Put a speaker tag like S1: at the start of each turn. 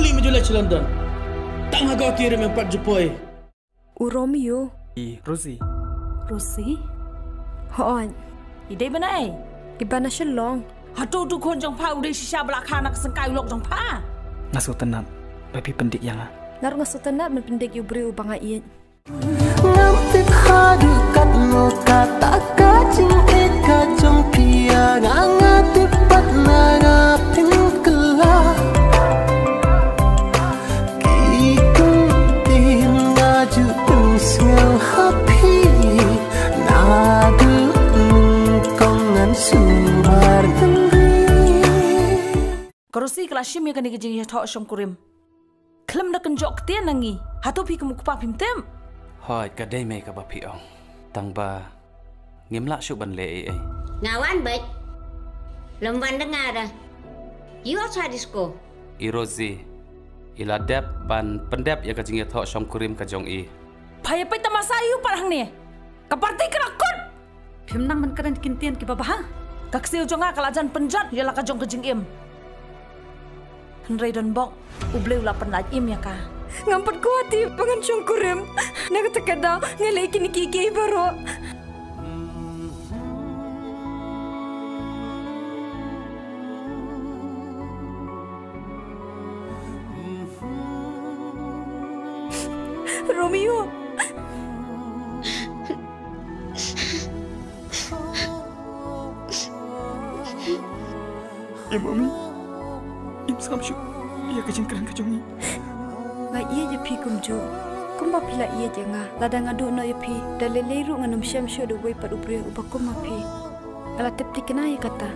S1: Uli majulai London. Tang agak kiri mempat jepoi.
S2: Romeo.
S3: Rosie.
S4: Rosie?
S2: Hon.
S4: Idai benai?
S2: Iba na siya long.
S4: Hatu tu kon jong pa udai shisha belakang nak sengkai lok jong pa.
S3: Ngasuh tenang. Babi pendik yang
S2: Ngar ngasutan na menpendik yubri ubang iyan.
S5: Ngamtit hadu kat lo kata kacing eka jong pia ngangatip pat nangating kelah. Kikutin ngaju pensel hapi nadu nungkongan subar tengri.
S4: Kerusi kelashim ya kan digijing ya thok shom kurim. Klem nak kenjok tian nangi. Hatu pi kemu kupa pim tem.
S6: Hoi kadai me ka bapi ong. Tang ba ngimla syuk ban le ai.
S7: Ngawan bet. Lemban dengar dah. You outside disco.
S6: Irozi. Ila dep ban pendep ya ka jing ya thok shom kurim ka jong i.
S4: Paya pe tamasayu parang ni. Kaparti kerakut.
S8: Phim nang man karen kintian ki babah.
S4: Kaksiu jonga kalajan penjat ya la ka jong kejing im. Henry don bok ubleu la penlaj im ya ka.
S2: Ngampat kuati pangan syungkurim. Nagatakada ngalai kini kiki baro. Romeo.
S3: Ya mami. Im sam syuk. Ia kejing kerang kejongi.
S2: Ngai iya je pi kumju. Kumba pila iya je nga. Ladang adu no ya pi. Dalile ru nganum syam syu do wei pad ubre ubakum ma pi. Ala tep tikena ya kata.